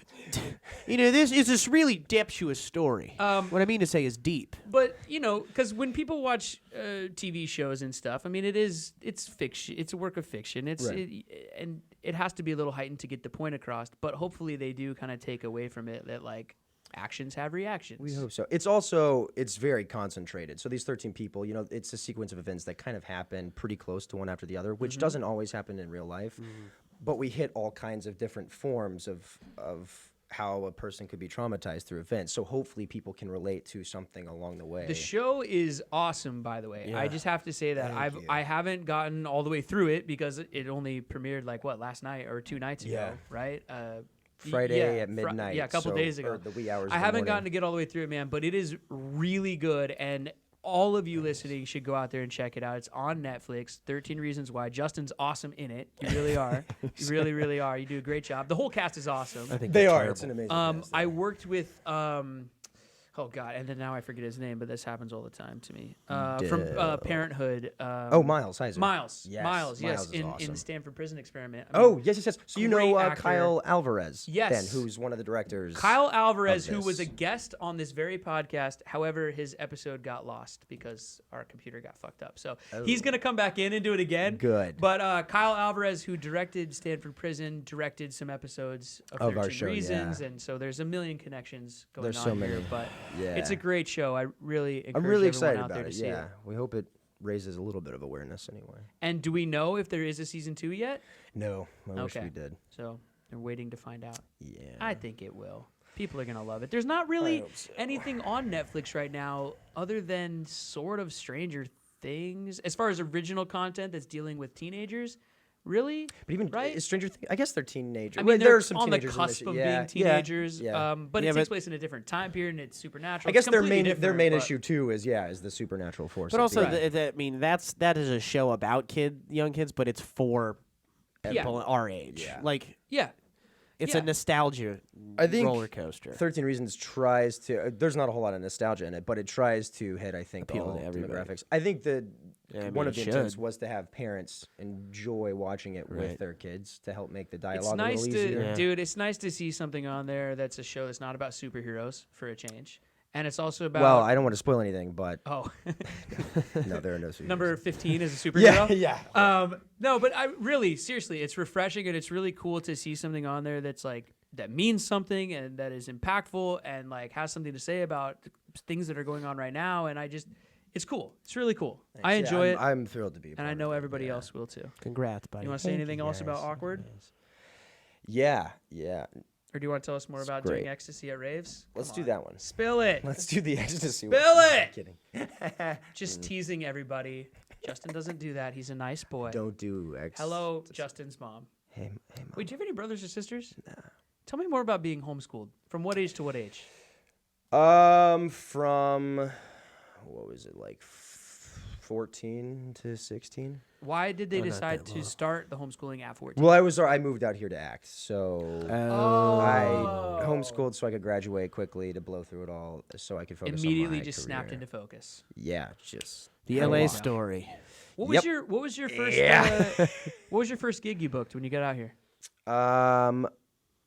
You know, this is this really deptuous story. What I mean to say is deep. But, you know, because when people watch TV shows and stuff, I mean, it's fiction. It's a work of fiction. And it has to be a little heightened to get the point across. But hopefully they do kind of take away from it that, like, actions have reactions. We hope so. It's very concentrated. So these 13 people, you know, it's a sequence of events that kind of happen pretty close to one after the other, which doesn't always happen in real life. But we hit all kinds of different forms of how a person could be traumatized through events. So hopefully people can relate to something along the way. The show is awesome, by the way. I just have to say that I haven't gotten all the way through it because it only premiered like last night or 2 nights ago, Yeah. right? Friday at midnight. a couple so- days ago. or the wee hours. I of the haven't morning. gotten to get all the way through it, man, but it is really good, and all of you listening should go out there and check it out. It's on Netflix. 13 Reasons Why. Justin's awesome in it. You really are. You really, really are. You do a great job. The whole cast is awesome. I think They they're are. terrible. It's an amazing. cast, I worked with oh god, and then now I forget his name, but this happens all the time to me. From Parenthood. Miles Heiser. Miles. Yes, Miles, yes, Miles is in awesome. the Stanford Prison Experiment. I mean, Oh, yes. So you great know actor. Kyle Alvarez, Yes. then, who's one of the directors. Kyle Alvarez, who was a this. guest on this very podcast. However, his episode got lost because our computer got fucked up. So he's going to come back in and do it again. Good. But Kyle Alvarez, who directed Stanford Prison, directed some episodes of 13 our show, Reasons. yeah. And so there's a million connections going There's on so here. many. But Yeah. it's a great show. I really encourage I'm really everyone excited out about there it. to see Yeah, it. we hope it raises a little bit of awareness anyway. And do we know if there is a season 2 yet? No, I wish Okay. we did. So they're waiting to find out. Yeah. I think it will. People are going to love it. There's not really hope so. anything on Netflix right now other than sort of Stranger Things. As far as original content that's dealing with teenagers, really? But even Right? is Stranger Things, I guess they're teenagers. I mean, Well, they're there are some on the teenagers in cusp this- of yeah, being teenagers, Yeah. but Yeah, it takes but- place in a different time period and it's supernatural. I guess It's their completely main different, but- issue too is the supernatural force. But of also, being- I mean, that is a show about young kids, but it's for Yeah. people our age. Yeah. Like, Yeah. it's Yeah. a nostalgia I think roller coaster. 13 Reasons tries to. There's not a whole lot of nostalgia in it, but it tries to hit, I think, Appeal all to everybody. demographics. I think that Yeah, I mean, one it of the intents should. was to have parents enjoy watching it with Right. their kids to help make the It's dialogue a nice little easier. to, dude, it's nice to see something on there that's a show that's not about superheroes for a change. And it's also about. Well, I don't want to spoil anything, but Oh. no, there are no superheroes. Number 15 is a Yeah, superhero. yeah. No, but I really, seriously, it's refreshing and it's really cool to see something on there that's like that means something and that is impactful and like has something to say about things that are going on right now. And it's cool. It's really cool. I enjoy it, I'm thrilled to be. a and part I of know it, everybody yeah. else will too. Congrats, buddy. You want to say anything else about awkward, Yeah. or do you want to tell us more about great. doing ecstasy at raves? Let's Come do on. that one. Spill it. Let's do the ecstasy. Spill one. it! I'm kidding. Just teasing everybody. Justin doesn't do that. He's a nice boy. Don't do ecstasy. Hello, Justin's mom. Hey, Mom. Wait, do you have any brothers or sisters? Nah. Tell me more about being homeschooled. From what age to what age? From what was it, like 14 to 16. Why did they Oh, not decide that to long. start the homeschooling at 14? Well, I moved out here to act, so I homeschooled so I could graduate quickly to blow through it all, so I could focus Immediately on my just career. snapped into focus. Yeah, just The How LA long? story. What was Yep. your first Yeah. what was your first gig you booked when you got out here?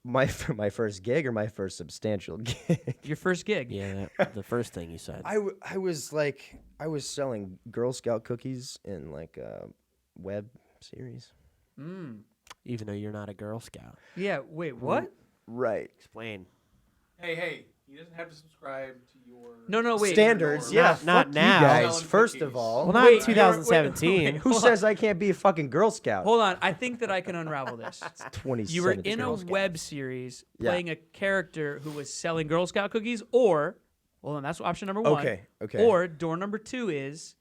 my first gig or my first substantial gig. Your first gig. Yeah, the first thing you said. I was selling Girl Scout cookies in like a web series. Mm. Even though you're not a Girl Scout. Yeah, wait, what? Right. Explain. Hey, he doesn't have to subscribe to your No, wait. Standards. Your- Yeah. Not fuck now. You guys, Selling first cookies. of all. Well, not Wait, in 2017. wait, Who hold says I can't be a fucking Girl Scout? Hold on, I think that I can unravel this. 20 You were in a web series playing a character who was selling Girl Scout cookies, or, well, and that's option number one. Okay. Or door number two is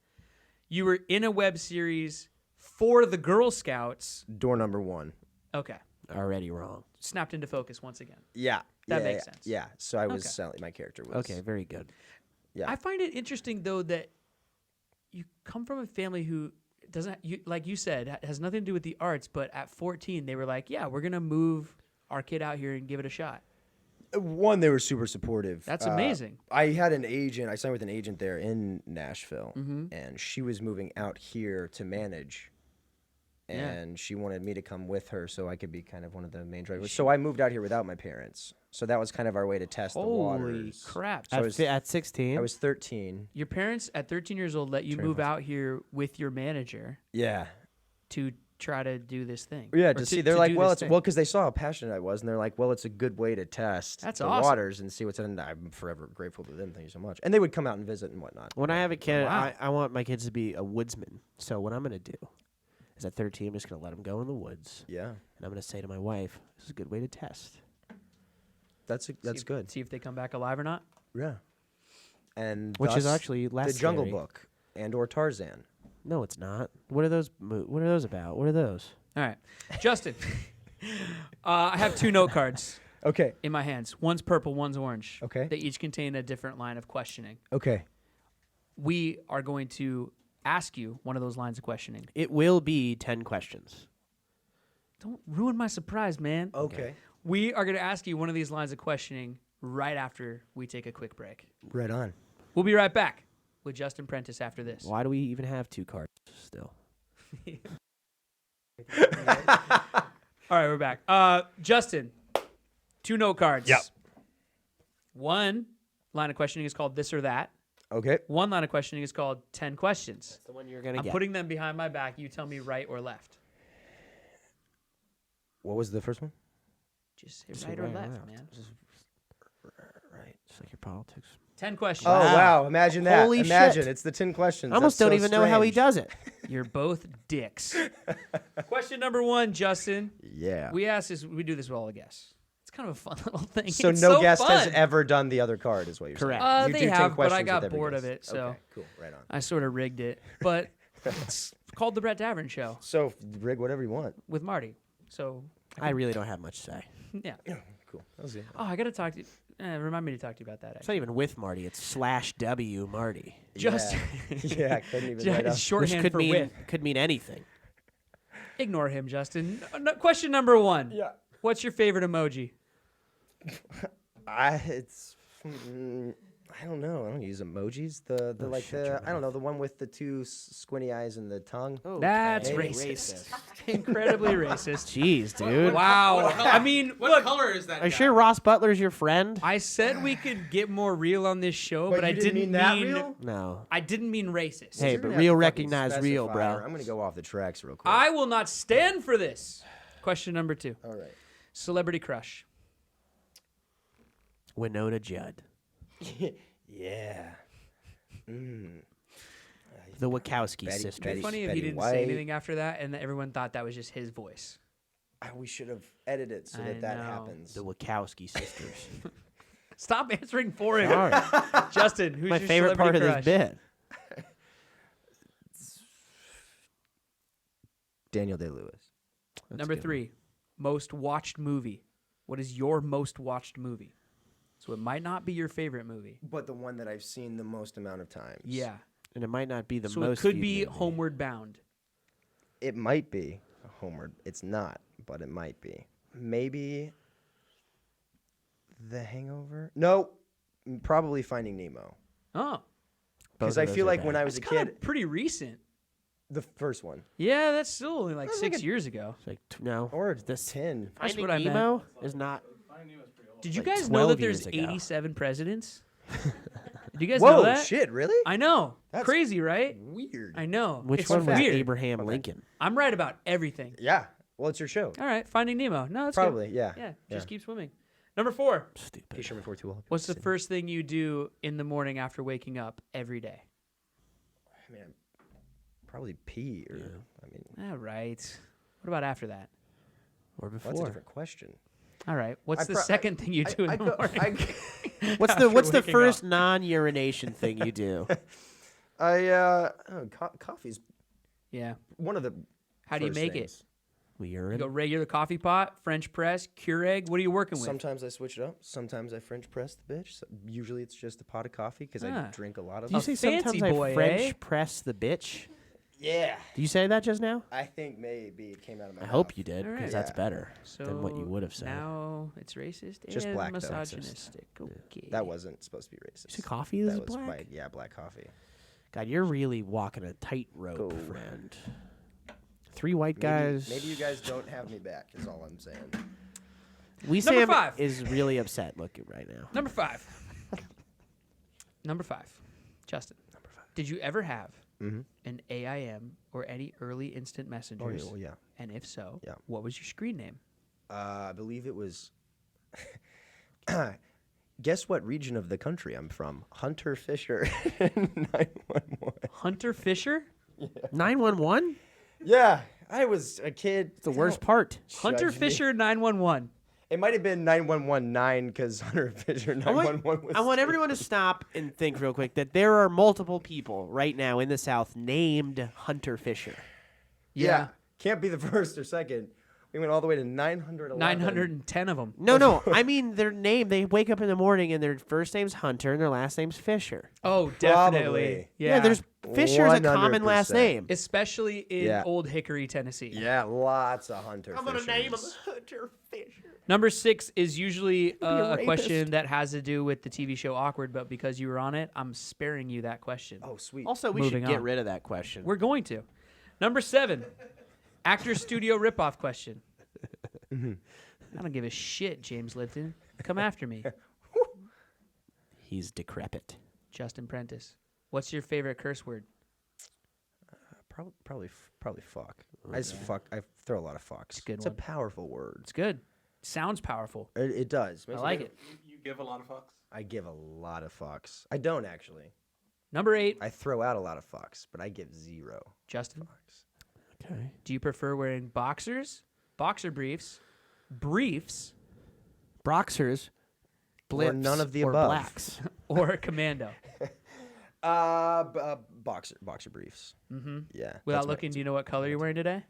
you were in a web series for the Girl Scouts. Door number 1. Okay, Already wrong. snapped into focus once again. Yeah. That yeah, makes yeah, sense. Yeah. So I was Okay. selling. My character was. Okay, very good. Yeah. I find it interesting though that you come from a family who doesn't, like you said, has nothing to do with the arts. But at 14, they were like, "Yeah, we're gonna move our kid out here and give it a shot." One, they were super supportive. That's amazing. I had an agent. I signed with an agent there in Nashville, Mm-hmm. and she was moving out here to manage. Yeah. And she wanted me to come with her so I could be kind of one of the main drivers. So I moved out here without my parents. So that was kind of our way to test the Holy waters. crap! So I At, was- at 16? I was 13. Your parents at 13 years old let you Train move was- out here with your manager Yeah. to try to do this thing. Yeah, Or to see. They're like, do well, this it's thing. because they saw how passionate I was, and they're like, well, it's a good way to test That's the awesome. waters and see what's in. I'm forever grateful to them. Thank you so much. And they would come out and visit and whatnot. When I have a kid, Wow. I want my kids to be a woodsman. So what I'm going to do is at 13, I'm just going to let them go in the woods. Yeah, And I'm going to say to my wife, this is a good way to test. that's See- good. See if they come back alive or not. Yeah, and Which is thus actually less the Jungle scary. Book and or Tarzan. No, it's not. What are those? What are those about? What are those? All right, Justin. I have 2 note cards Okay. in my hands. One's purple, one's orange. Okay. They each contain a different line of questioning. Okay. We are going to ask you one of those lines of questioning. It will be 10 questions. Don't ruin my surprise, man. Okay. We are going to ask you one of these lines of questioning right after we take a quick break. Right on. We'll be right back with Justin Prentice after this. Why do we even have 2 cards still? All right, we're back. Justin, 2 note cards. Yep. One line of questioning is called this or that. Okay. One line of questioning is called 10 questions. That's the one you're going to I'm get. putting them behind my back. You tell me right or left. What was the first one? Just say Just right say or right or left, left. man. Right. Just like your politics. 10 questions. Oh wow! Imagine that. Holy Imagine shit. it's the 10 questions. I almost That's don't so even know how he strange. does it. You're both dicks. Question number 1, Justin. Yeah. We ask this. We do this with all the guests. It's kind of a fun little thing. So It's no so guest has fun. ever done the other card, is what you're Correct. saying. You They do 10 have, but I questions got with every bored of guest. it, so Okay, cool. Right on. I sort of rigged it. But it's called the Brett Davern Show So rig whatever you want. with Marty. So I really don't have much to say. yeah. Cool. That was it. Oh, I gotta talk to you. Remind me to talk to you about that. It's Actually. not even with Marty. It's /W Marty. Just Yeah, couldn't even write just up. Which shorthand could for mean with. could mean anything. Ignore him, Justin. Question number 1. Yeah. What's your favorite emoji? I don't know. I don't use emojis. The like shut the your I don't know, the one with the 2 squinty eyes and the tongue. That's Okay. racist. Incredibly racist. Jeez, dude. Wow. What color? I mean, What look. color is that? Are you guy? sure Ross Butler's your friend? I said we could get more real on this show, but I you didn't mean that real? No. I didn't mean racist. Hey, You're but gonna have real to fucking recognize real, specify, bro. or I'm gonna go off the tracks real quick. I will not stand for this. Question number 2. All right. Celebrity crush. Winona Judd. Yeah. Mm. The Wachowski Betty- sisters. Betty- Funny if Betty he didn't White. say anything after that, and that everyone thought that was just his voice. We should have edited it so I that know. happens. The Wachowski sisters. Stop answering for him. Sorry. Justin, who's My your favorite part celebrity of crush? this bit. Daniel Day-Lewis. That's Number a good 3, most watched movie. What is your most watched movie? So it might not be your favorite movie. But the one that I've seen the most amount of times. Yeah. And it might not be the So most it could viewed be movie. Homeward Bound. It might be Homeward. It's not, but it might be. Maybe The Hangover? No, probably Finding Nemo. Oh, Because Both I of those feel are like bad. when I was that's a kind kid, of pretty recent. the first one. Yeah, that's still only like That's 6 like a- years ago. It's like no. Or this 10. That's Finding what I meant. Nemo is not. Did you like guys know that 12 years there's ago. 87 presidents? Did you guys Whoa, know that? shit, really? I know. That's Crazy, right? Weird. I know. Which it's one was weird. Abraham Lincoln? I'm right about everything. Yeah. Well, it's your show. All right, Finding Nemo. No, that's Probably, good. yeah. Yeah, just keep swimming. Number 4. Stupid. P. Sherman 42. What's the first thing you do in the morning after waking up every day? Man, probably pee or, I mean, All right. What about after that? Or that's before? a different question. All right. What's I the pro- second thing you do in the morning? What's after the waking first up? non-urination thing you do? Coffee's Yeah. one of the How do you first make things. We it? You urine. go regular coffee pot, French press, Keurig. What are you working with? Sometimes I switch it up. Sometimes I French press the bitch. So usually it's just a pot of coffee because I Ah. drink a lot of Do you A say fancy sometimes boy, I French eh? press the bitch? Yeah. Do you say that just now? I think maybe it came out of my I mouth. hope you did, All because right. that's better than what you So would have said. Now it's racist Just and black, though. misogynistic. Okay. That wasn't supposed to be racist. You say coffee is that was black? white. Yeah, black coffee. God, you're really walking a tightrope, Go. friend. 3 white guys. Maybe you guys don't have me back. Is all I'm saying. We Number Sam 5. is really upset looking right now. Number 5. Number 5. Justin. Number 5. Did you ever have an AIM or any early instant messengers? Oh, yeah. And if so, Yeah. what was your screen name? I believe it was. Guess what region of the country I'm from? Hunter Fisher. 911. Hunter Fisher? 911? Yeah, I was a kid. It's the worst part. Hunter Judge me. Fisher 911. It might have been 9119 because Hunter Fisher 911 was. I want everyone to stop and think real quick that there are multiple people right now in the South named Hunter Fisher. Yeah. Can't be the first or second. We went all the way to 911. 910 of them. No, I mean their name. They wake up in the morning and their first name's Hunter and their last name's Fisher. Oh, definitely. Probably. Yeah. there's Fisher's a common last 100%. name. Especially in Yeah. Old Hickory, Tennessee. Yeah, lots of Hunter Fishers. Hunter Fisher. Number 6 is usually a a rapist. question that has to do with the TV show Awkward, but because you were on it, I'm sparing you that question. Oh, sweet. Also, we Moving should get on. rid of that question. We're going to. Number 7, actor studio ripoff question. I don't give a shit, James Lipton. Come after me. He's decrepit. Justin Prentice. What's your favorite curse word? Probably fuck. I just fuck. I throw a lot of fucks. good It's one. a powerful word. It's good. Sounds powerful. It does. I Makes like me- it. You give a lot of fucks. I give a lot of fucks. I don't actually. Number 8, I throw out a lot of fucks, but I give 0 Justin. fucks. Okay. Do you prefer wearing boxers, boxer briefs, Boxers, blips, Or none of the or above. blacks. or a commando? Boxer briefs. Mm-hmm. Yeah. Without that's my looking, do answer. you know what color you're wearing today?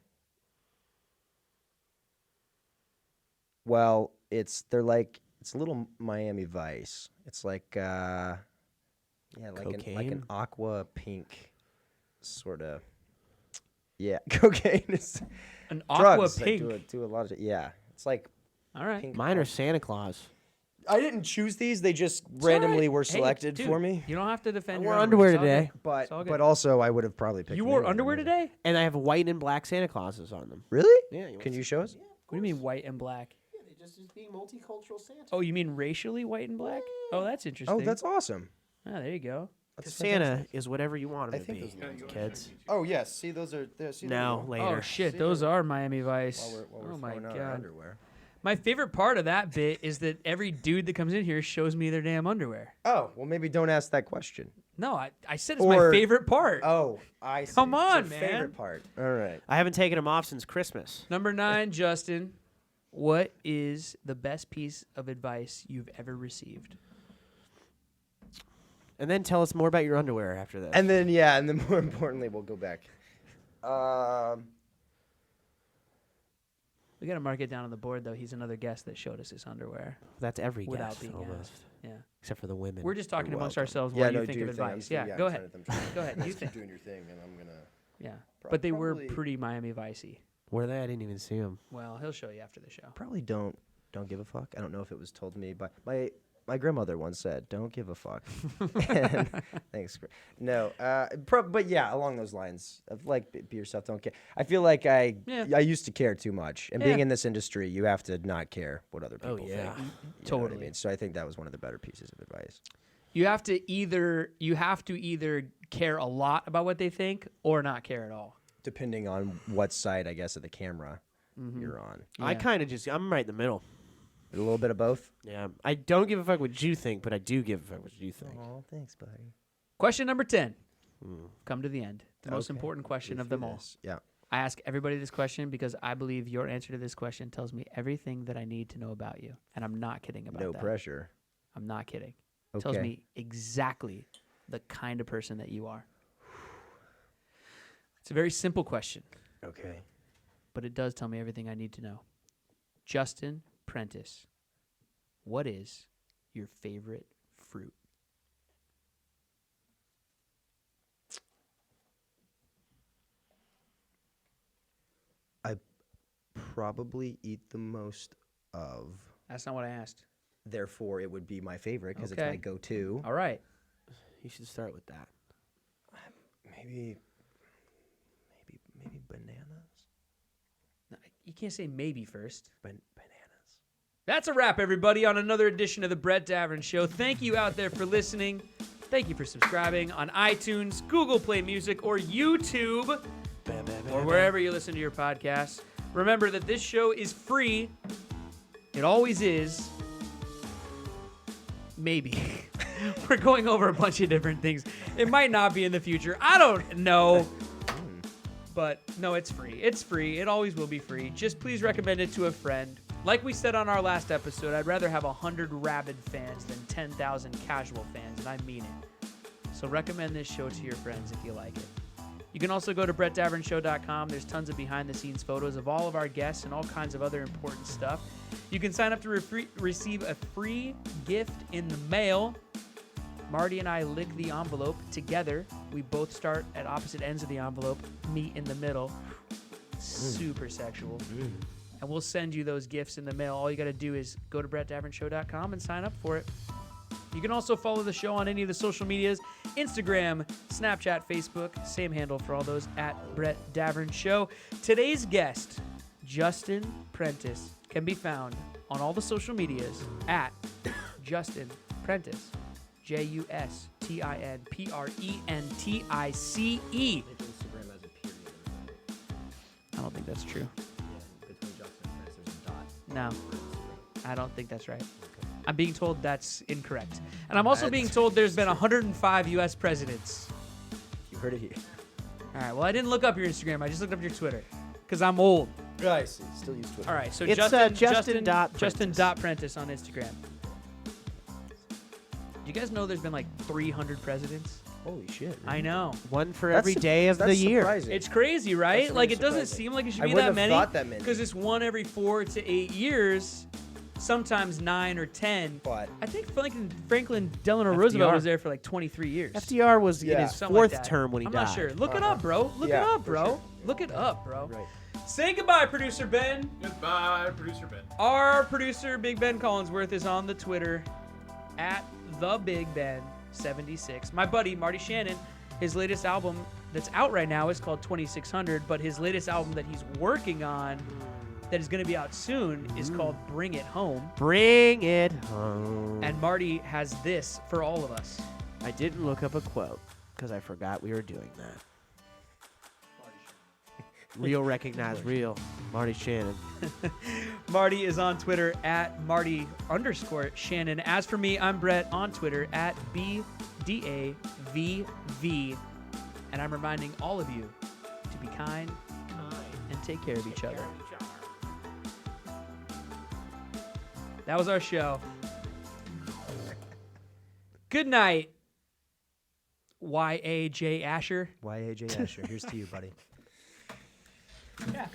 Well, it's a little Miami Vice. It's like like an Cocaine? aqua pink sort of. Yeah, cocaine is An aqua drugs. pink. Do a lot of it's like All right. pink. Mine are Santa Claus. I didn't choose these; they just It's all randomly right. were Hey, selected dude, for me. You don't have to defend I your wore underwear It's all today. good. But It's all good. but also, I would have probably picked. You them wore anyway. underwear today? And I have white and black Santa Clauses on them. Really? Yeah. Can you show us? What do you mean white and black? Yeah, they just being multicultural Santa. Oh, you mean racially white and black? Oh, that's interesting. Oh, that's awesome. Ah, there you go. That's Santa fantastic. is whatever you want him I to think be, those are the ones kids. Oh yes, see those are there. See No, those later. Oh shit, See those them. are Miami Vice. while we're Oh my throwing out our god. underwear. My favorite part of that bit is that every dude that comes in here shows me their damn underwear. Oh well, maybe don't ask that question. No, I said it's my favorite part. Oh, I see. Come It's on, your man. Favorite part. All right. I haven't taken them off since Christmas. Number 9, Justin. What is the best piece of advice you've ever received? And then tell us more about your underwear after this. And then more importantly, we'll go back. We gotta mark it down on the board though. He's another guest that showed us his underwear That's every without guest being almost. asked. Yeah. except for the women. We're just talking You're amongst welcome. ourselves Yeah, what no, you do think of your thing. advice. I'm Go ahead. I'm trying to Go ahead. You keep think. doing your thing, and I'm gonna. Yeah. But they were probably- pretty Miami Vice-y. Were they? I didn't even see them. Well, he'll show you after the show. Probably don't give a fuck. I don't know if it was told to me, but my grandmother once said, "Don't give a fuck." And thanks. No, but yeah, along those lines of like be yourself, don't care. I feel like I used to care too much, and being in this industry, you have to not care what other people think. You know what I Totally. mean? So I think that was one of the better pieces of advice. You have to either care a lot about what they think or not care at all. Depending on what side, I guess, of the camera you're on. I kind of I'm right in the middle. A little bit of both. Yeah, I don't give a fuck what you think, but I do give a fuck what you think. Oh, thanks, buddy. Question number 10. Come to the end. The most important question Go of them through all. this. Yeah. I ask everybody this question because I believe your answer to this question tells me everything that I need to know about you. And I'm not kidding about No that. pressure. I'm not kidding. Okay. Tells me exactly the kind of person that you are. It's a very simple question, Okay. but it does tell me everything I need to know. Justin Prentice, what is your favorite fruit? I probably eat the most of. That's not what I asked. Therefore, it would be my favorite because Okay. it's my go-to. All right. You should start with that. Maybe bananas. No, you can't say maybe first. Bananas. That's a wrap, everybody, on another edition of the Brett Davern Show. Thank you out there for listening. Thank you for subscribing on iTunes, Google Play Music, or YouTube, or wherever you listen to your podcasts. Remember that this show is free. It always is. Maybe. We're going over a bunch of different things. It might not be in the future. I don't know. But no, it's free. It's free. It always will be free. Just please recommend it to a friend. Like we said on our last episode, I'd rather have 100 rabid fans than 10,000 casual fans, and I mean it. So recommend this show to your friends if you like it. You can also go to brettdavernshow.com. There's tons of behind-the-scenes photos of all of our guests and all kinds of other important stuff. You can sign up to receive a free gift in the mail. Marty and I lick the envelope together. We both start at opposite ends of the envelope, meet in the middle. Super sexual. And we'll send you those gifts in the mail. All you got to do is go to brettdavernshow.com and sign up for it. You can also follow the show on any of the social medias, Instagram, Snapchat, Facebook, same handle for all those, at Brett Davern Show. Today's guest, Justin Prentice, can be found on all the social medias at Justin Prentice, JustinPrentice. Instagram has a period in it. I don't think that's true. Yeah, between Justin and Prentice, there's a dot. No, I don't think that's right. I'm being told that's incorrect. And I'm also being told there's been 105 U.S. presidents. You heard it here. All right, well, I didn't look up your Instagram. I just looked up your Twitter because I'm old. I see. Still use Twitter. All right, so It's, Justin.Prentice on Instagram. Do you guys know there's been like 300 presidents? Holy shit. I know. One for That's every su- day of the that's year. surprising. It's crazy, right? That's Like, really it doesn't surprising. seem like it should I be wouldn't that have many. thought that many. Because it's one every 4 to 8 years, sometimes 9 or 10. But I think Franklin Delano Roosevelt FDR. was there for like 23 years. FDR was in Yeah. his Something like fourth that. term when he I'm died. not sure. Look it up, bro. Look it Yeah, up, for bro. sure. Look it up, bro. right. Say goodbye, producer Ben. Goodbye, producer Ben. Our producer, Big Ben Collinsworth, is on the Twitter at TheBigBen76. My buddy, Marty Shannon, his latest album that's out right now is called 2600, but his latest album that he's working on that is going to be out soon is called Bring It Home. Bring it home. And Marty has this for all of us. I didn't look up a quote because I forgot we were doing that. Real recognize real. Marty Shannon. Marty is on Twitter at Marty_Shannon. As for me, I'm Brett on Twitter at BDAVV. And I'm reminding all of you to be kind and take care of each other. That was our show. Good night, Y.A.J. Asher. Y.A.J. Asher. Here's to you, buddy. Yeah.